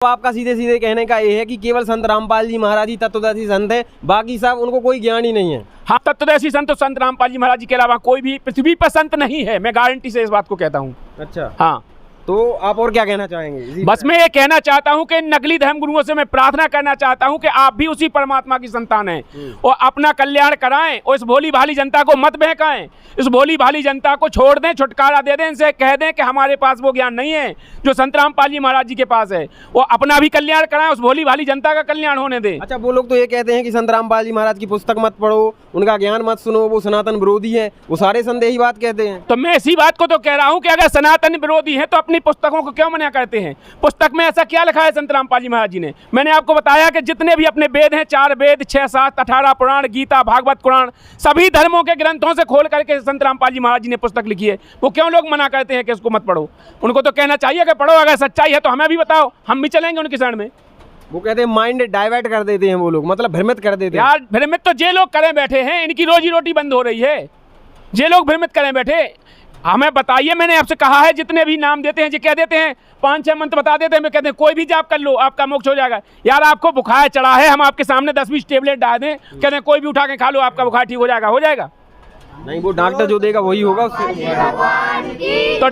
तो आपका सीधे सीधे कहने का ये है कि केवल संत रामपाल जी महाराज ही तत्वदर्शी संत है, बाकी सब उनको कोई ज्ञान ही नहीं है। हाँ, तत्वदर्शी संत तो संत रामपाल जी महाराज जी के अलावा कोई भी पृथ्वी पर संत नहीं है, मैं गारंटी से इस बात को कहता हूँ। अच्छा, हाँ, तो आप और क्या कहना चाहेंगे? बस मैं ये कहना चाहता हूं कि नकली धर्मगुरुओं से मैं प्रार्थना करना चाहता हूं कि आप भी उसी परमात्मा की संतान हैं और अपना कल्याण कराएं और इस भोली भाली जनता को मत बहकाएं। इस भोली भाली जनता को छोड़ दें, छुटकारा दे दें, इनसे कह दें कि हमारे पास वो ज्ञान नहीं है जो संत रामपाल जी महाराज जी के पास है। वो अपना भी कल्याण कराएं, उस भोली भाली जनता का कल्याण होने दें। अच्छा, वो लोग तो ये कहते हैं कि संत रामपाल जी महाराज की पुस्तक मत पढ़ो, उनका ज्ञान मत सुनो, वो सनातन विरोधी है। वो सारे संत यही बात कहते हैं। तो मैं इसी बात को तो कह रहा हूं कि अगर सनातन विरोधी है तो अपनी पुस्तकों को क्यों मना करते हैं? पुस्तक में ऐसा क्या लिखा है संत रामपाल जी महाराज जी ने? मैंने आपको बताया कि जितने भी अपने वेद हैं, 4 वेद, 6, 7, 18 पुराण, गीता, भागवत, कुरान, सभी धर्मों के ग्रंथों से खोल करके संत रामपाल जी महाराज जी ने पुस्तक लिखी है। वो क्यों लोग मना करते हैं कि इसको मत पढ़ो? उनको तो कहना चाहिए कि पढ़ो, अगर सच्चाई है तो हमें भी बताओ, हम भी चलेंगे उनकी शरण में। वो कहते हैं माइंड डाइवर्ट कर देते हैं वो लोग, मतलब भ्रमित कर देते हैं। यार भ्रमित तो जे लोग करें बैठे हैं, इनकी रोजी रोटी बंद हो रही है। जे लोग भ्रमित करें बैठे, हमें बताइए। मैंने आपसे कहा है जितने भी नाम देते हैं, जो कह देते हैं 5-6 मंत्र बता देते हैं, मैं कहते हैं कोई भी जाप कर लो आपका मोक्ष हो जाएगा। यार आपको बुखार चढ़ा है, हम आपके सामने 10-20 टेबलेट डाल दें, कहते हैं कोई भी उठा के खा लो आपका बुखार ठीक हो जाएगा। हो जाएगा नहीं, वो डॉक्टर जो देगा वही होगा उससे। तो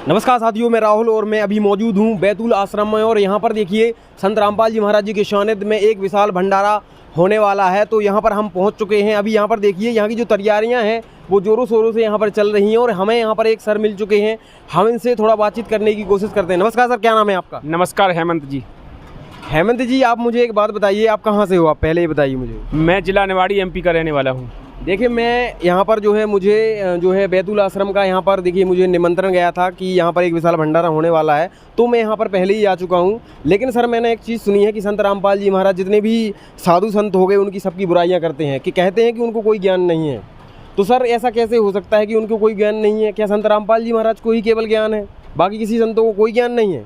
नमस्कार साथियों, मैं राहुल और मैं अभी मौजूद हूँ बैतूल आश्रम में। और यहाँ पर देखिए संत रामपाल जी महाराज जी के सानिध्य में एक विशाल भंडारा होने वाला है। तो यहाँ पर हम पहुँच चुके हैं। अभी यहाँ पर देखिए यहाँ की जो तैयारियाँ हैं वो जोरों शोरों से यहाँ पर चल रही हैं और हमें यहाँ पर एक सर मिल चुके हैं। हम इनसे थोड़ा बातचीत करने की कोशिश करते हैं। नमस्कार सर, क्या नाम है आपका? नमस्कार हेमंत जी। हेमंत जी, आप मुझे एक बात बताइए, आप कहाँ से हो? आप पहले ही बताइए मुझे। मैं जिला निवाड़ी MP का रहने वाला हूँ। देखिए, मैं यहाँ पर जो है मुझे जो है बैतूल आश्रम का यहाँ पर देखिए मुझे निमंत्रण गया था कि यहाँ पर एक विशाल भंडारा होने वाला है, तो मैं यहाँ पर पहले ही आ चुका हूँ। लेकिन सर, मैंने एक चीज़ सुनी है कि संत रामपाल जी महाराज जितने भी साधु संत हो गए उनकी सबकी बुराइयाँ करते हैं, कि कहते हैं कि उनको कोई ज्ञान नहीं है। तो सर ऐसा कैसे हो सकता है कि उनको कोई ज्ञान नहीं है? क्या संत रामपाल जी महाराज को ही केवल ज्ञान है, बाकी किसी संतों को कोई ज्ञान नहीं है?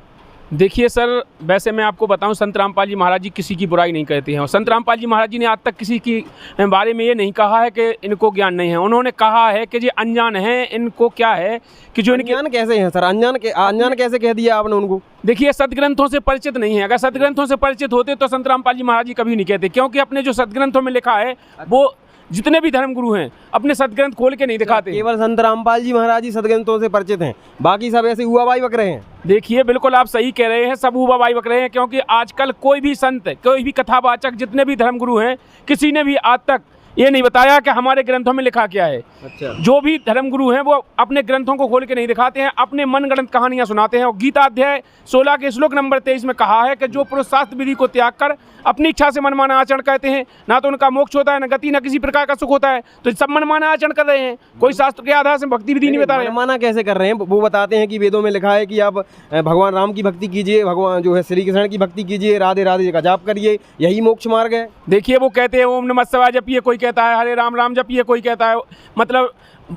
देखिए सर, वैसे मैं आपको बताऊं, संत रामपाल जी महाराज जी किसी की बुराई नहीं कहते हैं और संत रामपाल जी महाराज जी ने आज तक किसी की बारे में ये नहीं कहा है कि इनको ज्ञान नहीं है। उन्होंने कहा है कि ये अनजान हैं। इनको क्या है कि जो इनके अनजान कैसे हैं सर? अनजान कैसे कह दिया आपने उनको? देखिए, सदग्रंथों से परिचित नहीं है। अगर सदग्रंथों से परिचित होते तो संत रामपाल जी महाराज जी कभी नहीं कहते, क्योंकि अपने जो सदग्रंथों में लिखा है वो जितने भी धर्मगुरु हैं अपने सदग्रंथ खोल के नहीं दिखाते। केवल संत रामपाल जी महाराज जी सदग्रंथों से परिचित हैं, बाकी सब ऐसे हुआ बाई बक रहे हैं। देखिए, बिल्कुल आप सही कह रहे हैं, सब हुआ बाई बक रहे हैं, क्योंकि आजकल कोई भी संत, कोई भी कथावाचक, जितने भी धर्मगुरु हैं, किसी ने भी आज तक ये नहीं बताया कि हमारे ग्रंथों में लिखा क्या है। अच्छा। जो भी धर्मगुरु हैं वो अपने ग्रंथों को खोल के नहीं दिखाते हैं, अपने मनगढ़ंत कहानियां सुनाते हैं। और गीता अध्याय 16 के श्लोक नंबर 23 में कहा है कि जो पुरुष शास्त्र विधि को त्याग कर अपनी इच्छा से मनमाना आचरण करते हैं, ना तो उनका मोक्ष होता है, ना गति, ना किसी प्रकार का सुख होता है। तो सब मनमाना आचरण कर रहे हैं, कोई शास्त्र के आधार से भक्ति विधि नहीं बता रहे। मनमाना कैसे कर रहे हैं? वो बताते हैं कि वेदों में लिखा है कि आप भगवान राम की भक्ति कीजिए, भगवान जो है श्री कृष्ण की भक्ति कीजिए, राधे राधे का जाप करिए, यही मोक्ष मार्ग है। देखिए, वो कहते हैं ओम नमः शिवाय जपिए, कोई कहता है हरे राम राम जपिए, कोई कहता है मतलब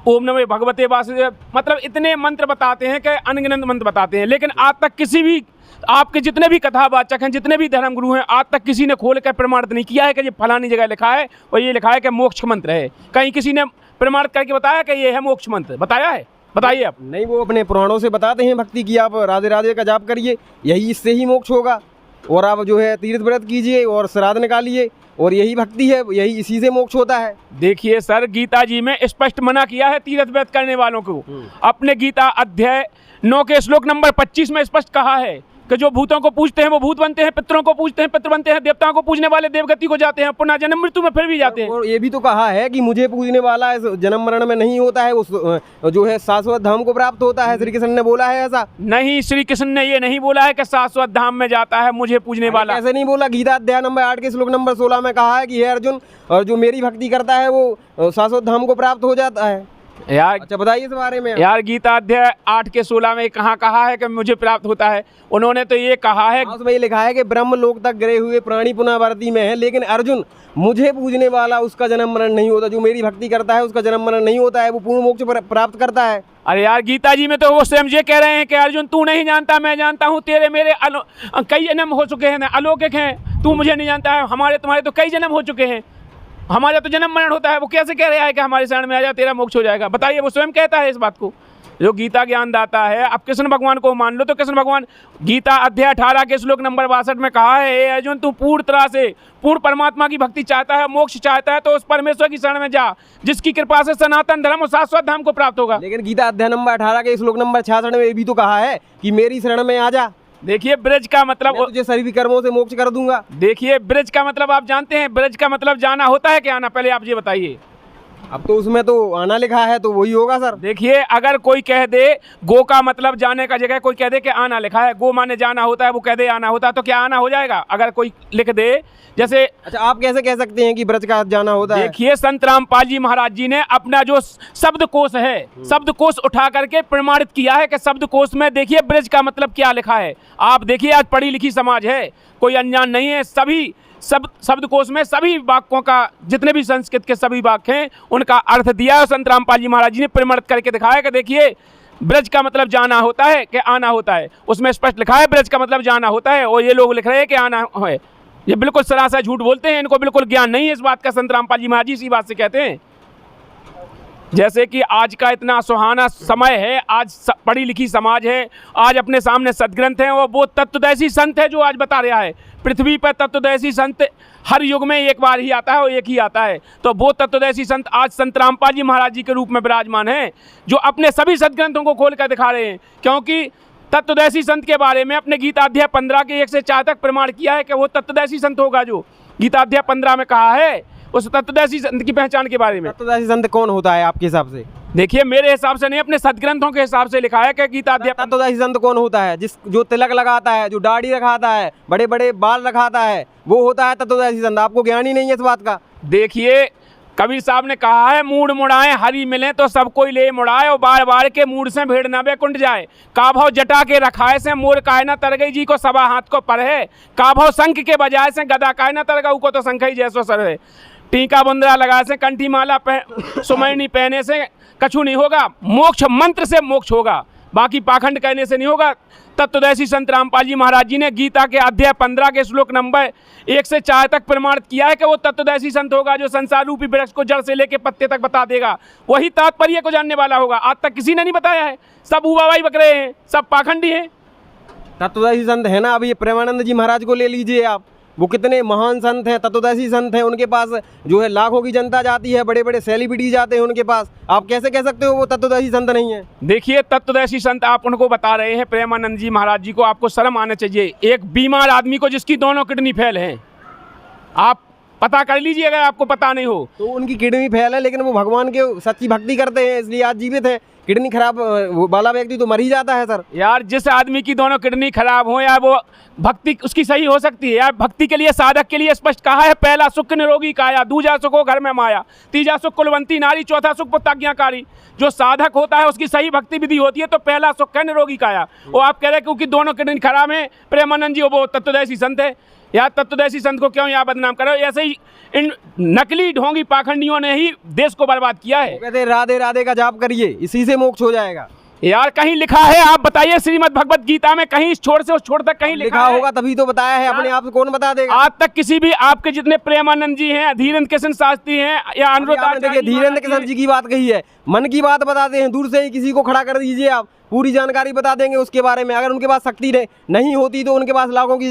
ओम नमः भगवते वासुदेव, मतलब इतने मंत्र बताते हैं कि अनगिनत मंत्र बताते हैं। लेकिन आज तक किसी भी आपके जितने भी कथावाचक हैं, जितने भी धर्मगुरु हैं, आज तक किसी ने खोल कर प्रमाणित नहीं किया है कि ये फलानी जगह लिखा है और ये लिखा है कि मोक्ष मंत्र है। कहीं किसी ने प्रमाणित करके बताया कि ये है मोक्ष मंत्र? बताया है? बताइए आप। नहीं, वो अपने पुराणों से बताते हैं भक्ति की, आप राधे राधे का जाप करिए, यही इससे ही मोक्ष होगा, और आप जो है तीर्थ व्रत कीजिए और श्राद्ध निकालिए, और यही भक्ति है, यही इसी से मोक्ष होता है। देखिए सर, गीता जी में स्पष्ट मना किया है तीर्थ व्रत करने वालों को। अपने गीता अध्याय 9 के श्लोक नंबर 25 में स्पष्ट कहा है कि जो भूतों को पूजते हैं वो भूत बनते हैं, पितरों को पूजते हैं पितर बनते हैं, देवताओं को पूजने वाले देवगति को जाते हैं, पुनः जन्म मृत्यु में फिर भी जाते हैं। और ये भी तो कहा है कि मुझे पूजने वाला जन्म मरण में नहीं होता है, उस जो है शाश्वत धाम को प्राप्त होता है। श्री कृष्ण ने बोला है ऐसा? नहीं, श्री कृष्ण ने ये नहीं बोला है कि शाश्वत धाम में जाता है मुझे पूजने वाला। ऐसे नहीं बोला। गीता अध्याय नंबर 8 के श्लोक नंबर 16 में कहा है कि हे अर्जुन, और जो मेरी भक्ति करता है वो शाश्वत धाम को प्राप्त हो जाता है। यार अच्छा, बताइए इस बारे में। यार, गीता अध्याय 8 के 16 में कहाँ कहा है कि मुझे प्राप्त होता है? उन्होंने तो ये कहा है, उसमें ये लिखा है कि ब्रह्म लोक तक गिरे हुए प्राणी पुनर्वृत्ति में है, लेकिन अर्जुन मुझे पूजने वाला उसका जन्म मरण नहीं होता, जो मेरी भक्ति करता है उसका जन्म मरण नहीं होता है, वो पूर्ण मोक्ष प्राप्त करता है। अरे यार, गीता जी में तो वो स्वयं ये कह रहे हैं कि अर्जुन तू नहीं जानता, मैं जानता हूँ, तेरे मेरे कई जन्म हो चुके हैं, अलौकिक हैं, तू मुझे नहीं जानता है, हमारे तुम्हारे तो कई जन्म हो चुके हैं, हमारा तो जन्म मरण होता है। वो कैसे कह रहा है कि हमारे शरण में आ जा तेरा मोक्ष हो जाएगा? बताइए, वो स्वयं कहता है इस बात को। जो गीता ज्ञान दाता है। अब कृष्ण भगवान को मान लो तो कृष्ण भगवान गीता अध्याय 18 के श्लोक नंबर 62 में कहा है, हे अर्जुन तू पूर्ण तरह से पूर्ण परमात्मा की भक्ति चाहता है, मोक्ष चाहता है, तो उस परमेश्वर की शरण में जा, जिसकी कृपा से सनातन धर्म और शाश्वत धाम को प्राप्त होगा। लेकिन गीता अध्याय नंबर 18 के श्लोक नंबर 66 में भी तो कहा है कि मेरी शरण में आ जा, देखिए ब्रज का मतलब, मैं तुझे सभी कर्मों से मोक्ष कर दूंगा। देखिए ब्रज का मतलब आप जानते हैं, ब्रज का मतलब जाना होता है क्या आना, पहले आप ये बताइए। अब तो उसमें तो आना लिखा है तो वही होगा सर। देखिए अगर कोई कह दे गो का मतलब जाने का जगह कोई कह दे कि आना लिखा है, गो माने जाना होता है, वो कह दे आना होता है, तो क्या आना हो जाएगा? अगर कोई लिख दे जैसे, अच्छा आप कैसे कह सकते हैं कि ब्रज का जाना होता है? देखिए संत रामपाल जी महाराज जी ने अपना जो शब्दकोश है, शब्दकोश उठा करके प्रमाणित किया है कि शब्दकोश में देखिए ब्रज का मतलब क्या लिखा है। आप देखिए आज पढ़ी लिखी समाज है, कोई अनजान नहीं है, सभी शब्दकोश में सभी वाक्यों का, जितने भी संस्कृत के सभी वाक्य हैं उनका अर्थ दिया है। संत रामपाल जी महाराज जी ने प्रमाणित करके दिखाया कि देखिए ब्रज का मतलब जाना होता है कि आना होता है, उसमें स्पष्ट लिखा है ब्रज का मतलब जाना होता है, और ये लोग लिख रहे हैं कि आना है। ये बिल्कुल सरासर झूठ बोलते हैं, इनको बिल्कुल ज्ञान नहीं है इस बात का। संत रामपाल जी महाराज जी इसी बात से कहते हैं। जैसे कि आज का इतना सुहाना समय है, आज पढ़ी लिखी समाज है, आज अपने सामने सदग्रंथ हैं, और वो तत्वदर्शी संत है जो आज बता रहा है। पृथ्वी पर तत्वदर्शी संत हर युग में एक बार ही आता है और एक ही आता है, तो वो तत्वदर्शी संत आज संत रामपाल जी महाराज जी के रूप में विराजमान है, जो अपने सभी सदग्रंथों को खोल कर दिखा रहे हैं। क्योंकि तत्वदर्शी संत के बारे में अपने गीता अध्याय 15 के 1 से 4 तक प्रमाण किया है कि वो तत्वदर्शी संत होगा, जो गीता अध्याय 15 में कहा है उस तत्वदर्शी संत की पहचान के बारे में। तत्वदर्शी संत कौन होता है आपके हिसाब से? देखिए मेरे हिसाब से नहीं, अपने सदग्रंथों के हिसाब से लिखा है कि गीता अध्याय। तत्वदर्शी संत कौन होता है? जो तिलक लगाता है, जो दाढ़ी रखाता है, बड़े बड़े बाल रखाता है, वो होता है तत्वदर्शी संत। आपको ज्ञान ही नहीं है इस बात का। देखिए कबीर साहब ने कहा है, मूड मुड़ाए हरी मिले तो सब कोई ले मुड़ाए, और बार बार के मूड से भेड़ न बैकुंठ जाए। काभव जटा के रखाए से मोर काहे न तर गई जी को सवा हाथ को पर है, काभव शंख के बजाय से गदा काहे न तर गऊ को तो शंख ही जैसो सर है। टीका बंदरा लगाए से कंठी माला सुमैनी पहने से कछु नहीं होगा, मोक्ष मंत्र से मोक्ष होगा, बाकी पाखंड कहने से नहीं होगा। तत्वदर्शी संत रामपाल जी महाराज जी ने गीता के अध्याय 15 के श्लोक नंबर 1 से 4 तक प्रमाणित किया है कि वो तत्वदर्शी संत होगा जो संसार रूपी वृक्ष को जड़ से लेकर पत्ते तक बता देगा, वही तात्पर्य को जानने वाला होगा। आज तक किसी ने नहीं बताया है, सब उबावाई बक रहे हैं, सब पाखंडी हैं। तत्वदर्शी संत है ना, अभी ये प्रेमानंद जी महाराज को ले लीजिए आप, वो कितने महान संत हैं, तत्वदर्शी संत हैं। उनके पास जो है लाखों की जनता जाती है, बड़े बड़े सेलिब्रिटी जाते हैं उनके पास। आप कैसे कह सकते हो वो तत्वदर्शी संत नहीं है? देखिए तत्वदर्शी संत आप उनको बता रहे हैं, प्रेमानंद जी महाराज जी को, आपको शर्म आना चाहिए। एक बीमार आदमी को जिसकी दोनों किडनी फेल हैं, आप पता कर लीजिए अगर आपको पता नहीं हो तो। उनकी किडनी फेल है लेकिन वो भगवान के सच्ची भक्ति करते हैं, इसलिए आज जीवित है। किडनी खराब वाला व्यक्ति तो मर ही जाता है सर। यार जिस आदमी की दोनों किडनी खराब हो या वो भक्ति उसकी सही हो सकती है यार। भक्ति के लिए साधक के लिए स्पष्ट कहा है, पहला सुख निरोगी काया, दूजा सुख हो घर में माया, तीजा सुख कुलवंती नारी, चौथा सुख पुत्राज्ञाकारी। जो साधक होता है उसकी सही भक्ति विधि होती है, तो पहला सुख है निरोगी काया। वो आप कह रहे हैं क्योंकि दोनों किडनी खराब है प्रेमानंद जी वो तत्वदर्शी संत है। यार तत्वदर्शी संत को क्यों यहाँ बदनाम करो? ऐसे ही इन नकली ढोंगी पाखंडियों ने ही देश को बर्बाद किया है। कहते हैं राधे राधे का जाप करिए, इसी से मोक्ष हो जाएगा। यार कहीं लिखा है? आप बताइए श्रीमद् भगवत गीता में कहीं इस छोर से उस छोर तक कहीं लिखा होगा तभी तो बताया है, अपने आप से कौन बता देगा? आज तक किसी भी आपके जितने प्रेमानंद जी हैं, धीरेन्द्र कृष्ण शास्त्री हैं या अनुरुद्ध, देखिए धीरेन्द्र कृष्ण जी की बात कही है, मन की बात बताते हैं, दूर से ही किसी को खड़ा कर दीजिए आप, पूरी जानकारी बता देंगे उसके बारे में। अगर उनके पास शक्ति नहीं होती तो उनके पास लाखों की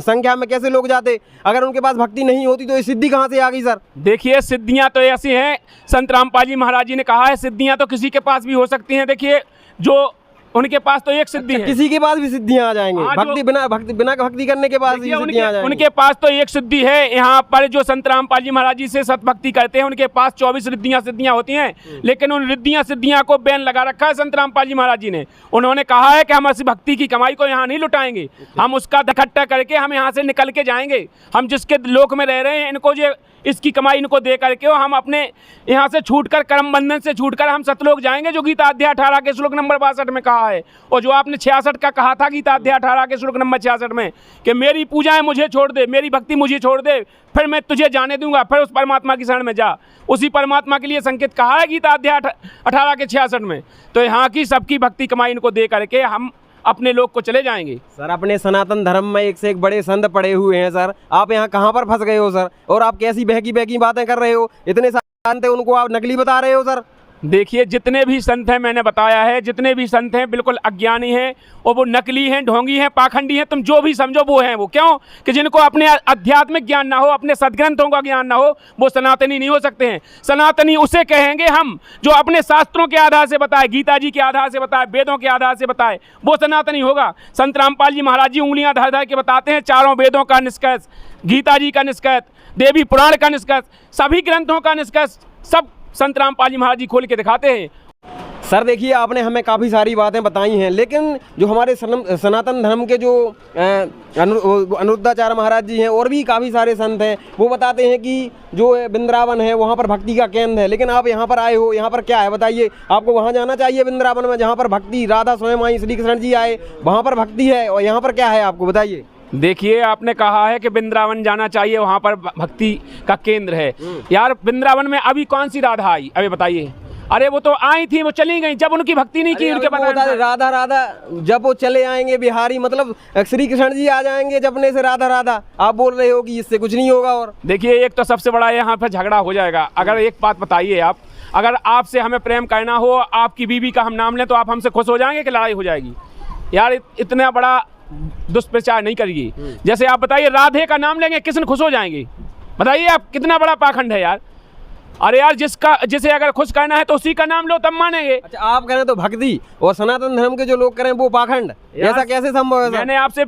संख्या में कैसे लोग जाते? अगर उनके पास भक्ति नहीं होती तो ये सिद्धि कहाँ से आ गई सर? देखिए सिद्धियां तो ऐसी हैं, संत रामपाल जी महाराज जी ने कहा है सिद्धियां तो किसी के पास भी हो सकती हैं। देखिए जो उनके पास तो एक सिद्धि है, किसी के पास भी सिद्धियां आ जाएंगी। भक्ति बिना भक्ति करने के पास सिद्धियां आ जाएंगी। उनके पास तो एक सिद्धि है। यहाँ पर जो संत रामपाल जी महाराज जी से सतभक्ति करते हैं उनके पास 24 सिद्धियां होती हैं, लेकिन उन सिद्धियां को बैन लगा रखा है संत रामपाल जी महाराज जी ने। उन्होंने कहा है कि हम ऐसी भक्ति की कमाई को यहाँ नहीं लुटाएंगे, हम उसका इकट्ठा करके हम यहाँ से निकल के जाएंगे। हम जिसके लोक में रह रहे हैं इनको जो इसकी कमाई इनको दे करके हम अपने यहाँ से छूटकर, कर्म बंधन से छूटकर हम सतलोक जाएंगे, जो गीता अध्याय 18 के श्लोक नंबर 62 में कहा है। और जो आपने 66 का कहा था गीता अध्याय 18 के श्लोक नंबर 66 में कि मेरी पूजाएं मुझे छोड़ दे, मेरी भक्ति मुझे छोड़ दे, फिर मैं तुझे जाने दूंगा, फिर उस परमात्मा की शरण में जा। उसी परमात्मा के लिए संकेत कहा है गीता अध्याय 18 के 66 में। तो यहाँ की सबकी भक्ति कमाई इनको दे करके हम अपने लोग को चले जाएंगे। सर अपने सनातन धर्म में एक से एक बड़े संत पड़े हुए हैं सर, आप यहाँ कहाँ पर फंस गए हो सर? और आप कैसी बहकी बहकी बातें कर रहे हो? इतने संत हैं उनको आप नकली बता रहे हो सर। देखिए जितने भी संत हैं, मैंने बताया है, जितने भी संत हैं बिल्कुल अज्ञानी हैं और वो नकली हैं, ढोंगी हैं, पाखंडी हैं, तुम जो भी समझो वो हैं। वो क्यों कि जिनको अपने आध्यात्मिक ज्ञान ना हो, अपने सदग्रंथों का ज्ञान ना हो, वो सनातनी नहीं हो सकते हैं। सनातनी उसे कहेंगे हम जो अपने शास्त्रों के आधार से बताए, गीता जी के आधार से बताए, वेदों के आधार से बताए, वो सनातनी होगा। संत रामपाल जी महाराज जी उंगलियां धर धर के बताते हैं चारों वेदों का निष्कर्ष, गीता जी का निष्कर्ष, देवी पुराण का निष्कर्ष, सभी ग्रंथों का निष्कर्ष सब संत रामपाल जी महाराज जी खोल के दिखाते हैं। सर देखिए, आपने हमें काफ़ी सारी बातें बताई हैं, लेकिन जो हमारे सनातन धर्म के जो अनिरुद्धाचार्य महाराज जी हैं और भी काफ़ी सारे संत हैं, वो बताते हैं कि जो वृंदावन है वहाँ पर भक्ति का केंद्र है। लेकिन आप यहाँ पर आए हो, यहाँ पर क्या है बताइए? आपको वहाँ जाना चाहिए वृंदावन में, जहाँ पर भक्ति, राधा स्वयं आई, श्री कृष्ण जी आए, वहाँ पर भक्ति है, और यहाँ पर क्या है आपको बताइए? देखिए आपने कहा है कि वृंदावन जाना चाहिए, वहाँ पर भक्ति का केंद्र है। यार वृंदावन में अभी कौन सी राधा आई, अभी बताइए? अरे वो तो आई थी, वो चली गई जब उनकी भक्ति नहीं की उनके बाद। राधा राधा जब वो चले आएंगे बिहारी, मतलब श्री कृष्ण जी आ जाएंगे जपने से राधा राधा, आप बोल रहे हो कि इससे कुछ नहीं होगा? और देखिए एक तो सबसे बड़ा यहाँ पर झगड़ा हो जाएगा। अगर एक बात बताइए आप, अगर आपसे हमें प्रेम करना हो, आपकी बीवी का हम नाम लें, तो आप हमसे खुश हो जाएंगे कि लड़ाई हो जाएगी? यार इतना बड़ा दुष्प्रचार नहीं करिए। जैसे आप बताइए राधे का नाम लेंगे, किसने खुश हो जाएंगे? बताइए आप, कितना बड़ा पाखंड है यार। अरे यार जिसे अगर खुश करना है तो उसी का नाम लो, तब मानेंगे। अच्छा, आप करें तो भक्ति और सनातन धर्म के जो लोग करें वो पाखंड, ऐसा कैसे संभव है? मैंने आपसे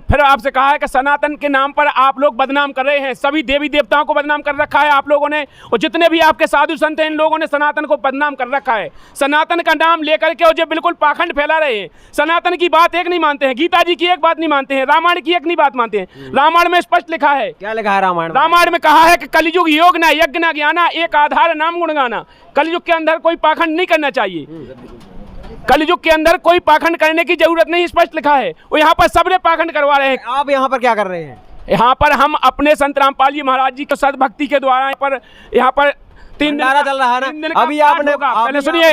कहा है कि सनातन के नाम पर आप लोग बदनाम कर रहे हैं, सभी देवी देवताओं को बदनाम कर रखा है आप लोगों ने, और जितने भी आपके साधु संत हैं इन लोगों ने सनातन को बदनाम कर रखा है। सनातन का नाम लेकर के और जो बिल्कुल पाखंड फैला रहे हैं, सनातन की बात एक नहीं मानते हैं, गीता जी की एक बात नहीं मानते हैं, रामायण की एक नहीं बात मानते हैं। रामायण में स्पष्ट लिखा है, क्या लिखा है रामायण? रामायण में कहा है कि कलियुग योग न यज्ञ न ज्ञाना, एक आधार नाम गुणगाना। कलयुग के अंदर कोई पाखंड नहीं करना चाहिए, कलयुग के अंदर कोई पाखंड करने की जरूरत नहीं, स्पष्ट लिखा है। वो यहाँ पर सबने पाखंड करवा रहे हैं। आप यहाँ पर क्या कर रहे हैं? यहाँ पर हम अपने संत रामपाल जी महाराज जी को सदभक्ति के द्वारा यहाँ पर 3 दिन चल रहा है ना? अभी आपने पहले सुनिए,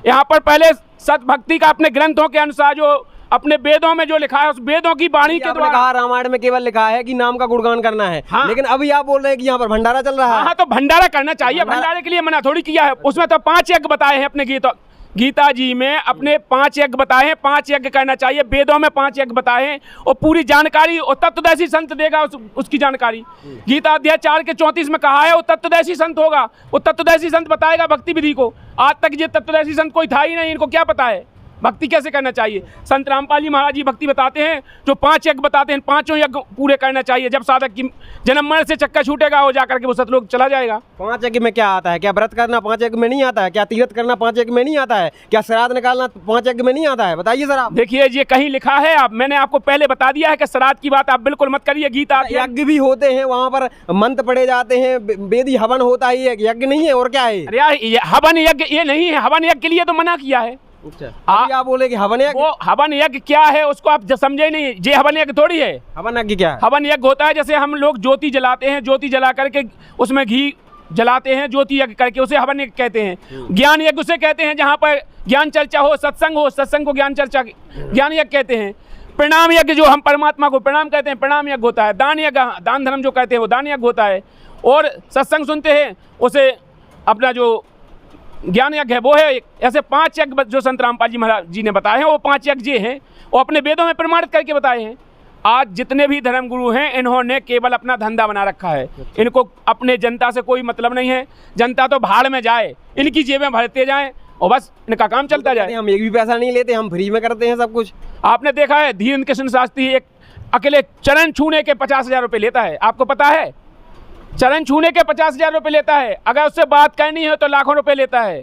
यहाँ पर पहले सदभक्ति का अपने ग्रंथों के अनुसार जो अपने वेदों में जो लिखा है, उस वेदों की वाणी के द्वारा कहा, रामायण में केवल लिखा है कि नाम का गुणगान करना है। हाँ। लेकिन अभी आप बोल रहे हैं कि यहाँ पर भंडारा चल रहा है। हाँ, तो भंडारा करना चाहिए, भंडारे के लिए मना थोड़ी किया है। उसमें तो 5 यज्ञ बताए हैं अपने गीता जी में, अपने 5 यज्ञ बताए हैं, 5 यज्ञ करना चाहिए। वेदों में 5 यज्ञ बताए हैं और पूरी जानकारी और तत्वदर्शी संत देगा उसकी जानकारी। गीता अध्याय 4 के 34 में कहा है वो तत्वदर्शी संत होगा, वो तत्वदर्शी संत बताएगा भक्ति विधि को। आज तक ये तत्वदर्शी संत कोई था ही नहीं, इनको क्या पता है भक्ति कैसे करना चाहिए? संत रामपाल जी महाराज जी भक्ति बताते हैं, जो 5 यज्ञ बताते हैं, 5 यज्ञ पूरे करना चाहिए। जब साधक की जन्म मरण से चक्कर छूटेगा, हो जाकर के वो सतलोक चला जाएगा। 5 यज्ञ में क्या आता है? क्या व्रत करना 5 यज्ञ में नहीं आता है? क्या तीर्थ करना 5 यज्ञ में नहीं आता है? क्या श्राद्ध निकालना 5 यज्ञ में नहीं आता है? बताइए सर आप। देखिए ये कहीं लिखा है, आप मैंने आपको पहले बता दिया है कि श्राद्ध की बात आप बिल्कुल मत करिए। गीता यज्ञ भी होते हैं, वहाँ पर मंत्र पढ़े जाते हैं, वेदी हवन होता ही है, यज्ञ नहीं है और क्या है? अरे यार हवन यज्ञ ये नहीं है, हवन यज्ञ के लिए तो मना किया है। अच्छा, आप बोले कि हवन यज्ञ? वो हवन यज्ञ क्या है उसको आप समझे नहीं। ये हवन यज्ञ थोड़ी है। हवन यज्ञ क्या है? हवन यज्ञ होता है जैसे हम लोग ज्योति जलाते हैं, ज्योति जला करके उसमें घी जलाते हैं, ज्योति यज्ञ करके, उसे हवन यज्ञ कहते हैं। ज्ञान यज्ञ उसे कहते हैं जहाँ पर ज्ञान चर्चा हो, सत्संग हो, सत्संग को ज्ञान चर्चा ज्ञान यज्ञ कहते हैं। प्रणाम यज्ञ जो हम परमात्मा को प्रणाम कहते हैं, प्रणाम यज्ञ होता है। दान यज्ञ, दान धर्म जो कहते हैं वो दान यज्ञ होता है। और सत्संग सुनते हैं उसे अपना जो ज्ञान यज्ञ है वो है। ऐसे 5 यज्ञ जो संत रामपाल जी महाराज जी ने बताए हैं, वो 5 यज्ञ ये हैं, वो अपने वेदों में प्रमाणित करके बताए हैं। आज जितने भी धर्मगुरु हैं इन्होंने केवल अपना धंधा बना रखा है, इनको अपने जनता से कोई मतलब नहीं है। जनता तो भाड़ में जाए, इनकी जेबें भरते जाएं और बस इनका काम चलता जाए। हम एक भी पैसा नहीं लेते, हम फ्री में करते हैं सब कुछ। आपने देखा है धीरेन्द्र कृष्ण शास्त्री एक अकेले चरण छूने के 50,000 रुपये लेता है, आपको पता है? चरण छूने के 50,000 रुपये लेता है। अगर उससे बात करनी है तो लाखों रुपए लेता है।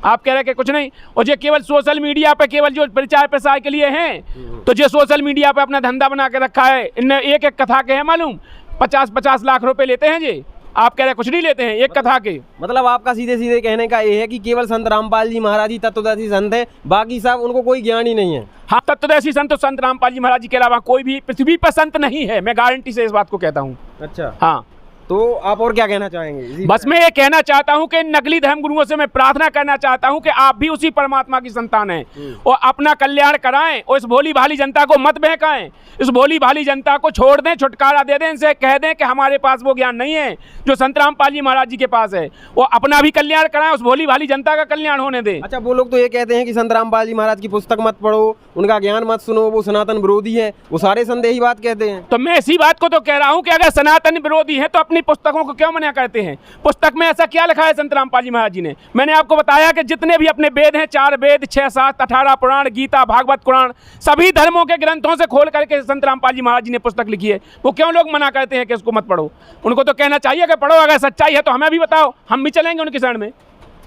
आप कह रहे कि कुछ नहीं, और ये केवल सोशल मीडिया पे केवल जो प्रचार प्रसार के लिए हैं, तो ये सोशल मीडिया पे अपना धंधा बना के रखा है। इनने एक कथा के हैं मालूम 50-50 लाख रुपए लेते हैं जी। आप कह रहे कुछ नहीं लेते हैं एक कथा के। मतलब आपका सीधे सीधे कहने का ये है कि केवल संत रामपाल जी महाराज जी तत्वदर्शी संत हैं, बाकी सब उनको कोई ज्ञान ही नहीं है। हाँ, तत्वदर्शी संत तो संत रामपाल जी महाराज जी के अलावा कोई भी पृथ्वी पर संत नहीं है, मैं गारंटी से इस बात को कहता हूँ। अच्छा, हाँ, तो आप और क्या कहना चाहेंगे इसी बस मैं ये कहना चाहता हूं कि नकली धर्मगुरुओं से मैं प्रार्थना करना चाहता हूं कि आप भी उसी परमात्मा की संतान हैं और अपना कल्याण कराएं और इस भोली भाली जनता को मत बहकाएं। इस भोली भाली जनता को छोड़ दें, छुटकारा दे दें, इनसे कह दें कि हमारे पास वो ज्ञान नहीं है जो संत रामपाल जी महाराज जी के पास है। वो अपना भी कल्याण कराएं, उस भोली भाली जनता का कल्याण होने दें। अच्छा, वो लोग तो ये कहते हैं कि संत रामपाल जी महाराज की पुस्तक मत पढ़ो, उनका ज्ञान मत सुनो, वो सनातन विरोधी है, वो सारे संदेही बात कहते हैं। तो मैं इसी बात को तो कह रहा हूं कि अगर सनातन विरोधी है तो अपनी पुस्तकों को क्यों मना करते हैं? पुस्तक में ऐसा क्या लिखा है संत रामपाल जी महाराज जी ने? मैंने आपको बताया कि जितने भी अपने वेद हैं, 4 वेद, 6, 7, 18 पुराण, गीता, भागवत, कुरान, सभी धर्मों के ग्रंथों से खोल करके संत रामपाल जी महाराज जी ने पुस्तक लिखी है। वो क्यों लोग मना करते हैं कि इसको मत पढ़ो? उनको तो कहना चाहिए कि पढ़ो, अगर सच्चाई है तो हमें भी बताओ, हम भी चलेंगे उनकी शरण में।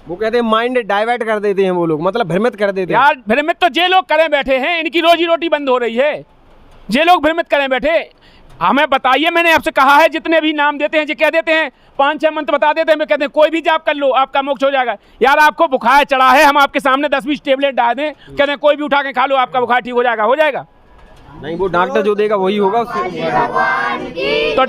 वो कहते हैं माइंड डाइवर्ट कर देते हैं वो लोग, मतलब भ्रमित कर देते हैं। यार भ्रमित तो जे लोग करें बैठे हैं, इनकी रोजी रोटी बंद हो रही है। जे लोग भ्रमित करें बैठे, हमें बताइए। मैंने आपसे कहा है जितने भी नाम देते हैं, जो कह देते हैं 5-6 मंत्र बता देते हैं, मैं कहते हैं कोई भी जाप कर लो आपका मोक्ष हो जाएगा। यार आपको बुखार चढ़ा है, हम आपके सामने 10-20 टेबलेट डाल दें, कहते हैं कोई भी उठा के खा लो आपका बुखार ठीक हो जाएगा। हो जाएगा नहीं, वो डॉक्टर जो देगा वही होगा उससे। तो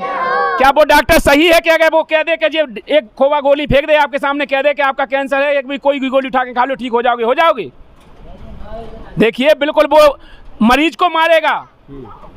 क्या वो डॉक्टर सही है कि अगर वो कह दे कि जी एक खोवा गोली फेंक दे आपके सामने, कह दे कि आपका कैंसर है, एक भी कोई भी गोली उठा के खा लो ठीक हो जाओगे? हो जाओगे? देखिए बिल्कुल वो मरीज को मारेगा।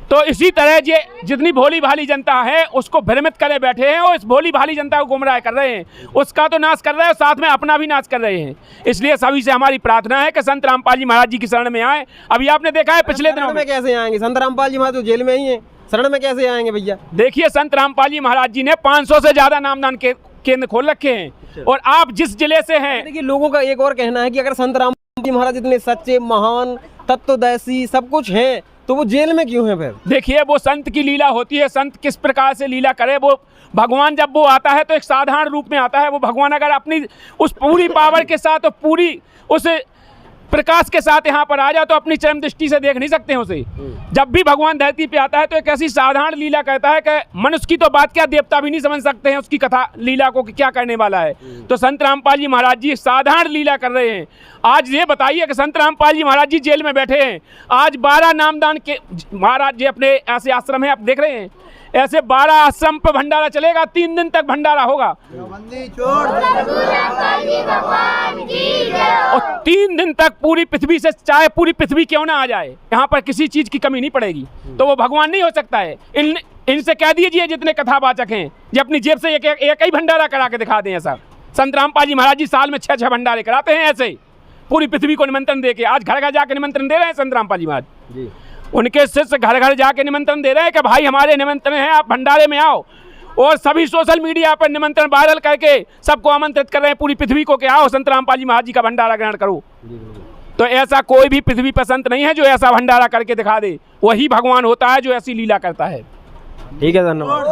तो इसी तरह ये जितनी भोली भाली जनता है उसको भ्रमित करे बैठे हैं और इस भोली भाली जनता को गुमराह कर रहे हैं, उसका तो नाश कर रहे हैं और साथ में अपना भी नाश कर रहे हैं। इसलिए सभी से हमारी प्रार्थना है कि संत रामपाल जी महाराज जी की शरण में आए। अभी आपने देखा है पिछले दिनों में कैसे आएंगे संत रामपाल जी महाराज, तो जेल में ही है, शरण में कैसे आएंगे भैया? देखिए संत रामपाल जी महाराज जी ने 500 से ज्यादा नामदान के केंद्र खोल रखे हैं और आप जिस जिले से हैं। देखिए लोगों का एक और कहना है कि अगर संत रामपाल जी महाराज इतने सच्चे, महान, तत्वदर्शी सब कुछ हैं तो वो जेल में क्यों है फिर? देखिए वो संत की लीला होती है, संत किस प्रकार से लीला करे। वो भगवान जब वो आता है तो एक साधारण रूप में आता है। वो भगवान अगर अपनी उस पूरी पावर के साथ और पूरी उस प्रकाश के साथ यहाँ पर आ जाए तो अपनी चरम दृष्टि से देख नहीं सकते हैं उसे। जब भी भगवान धरती पे आता है तो एक ऐसी साधारण लीला कहता है कि मनुष्य की तो बात क्या, देवता भी नहीं समझ सकते हैं उसकी कथा लीला को कि क्या करने वाला है। तो संत रामपाल जी महाराज जी साधारण लीला कर रहे हैं। आज ये बताइए कि संत रामपाल जी महाराज जी जेल में बैठे हैं। आज 12 नामदान के महाराज जी अपने ऐसे आश्रम है, आप देख रहे हैं, ऐसे 12 आश्रम पर भंडारा चलेगा, 3 दिन तक भंडारा होगा और 3 दिन तक पूरी पृथ्वी से, चाहे पूरी पृथ्वी क्यों ना आ जाए, यहाँ पर किसी चीज की कमी नहीं पड़ेगी। तो वो भगवान नहीं हो सकता है। इनसे कह दीजिए जितने कथावाचक हैं ये अपनी जेब से एक ही भंडारा करा के दिखा दें। ऐसा संत रामपाल जी महाराज जी साल में 6-6 भंडारे कराते हैं, ऐसे पूरी पृथ्वी को निमंत्रण देके। आज घर घर जाके निमंत्रण दे रहे हैं संत रामपाल जी महाराज जी। उनके शिष्य घर घर जाके निमंत्रण दे रहे हैं कि भाई हमारे निमंत्रण है, आप भंडारे में आओ। और सभी सोशल मीडिया पर निमंत्रण वायरल करके सबको आमंत्रित कर रहे हैं पूरी पृथ्वी को कि आओ संत रामपाल जी महाराज जी का भंडारा ग्रहण करो। तो ऐसा कोई भी पृथ्वी पर संत नहीं है जो ऐसा भंडारा करके दिखा दे। वही भगवान होता है जो ऐसी लीला करता है। ठीक है, धन्यवाद।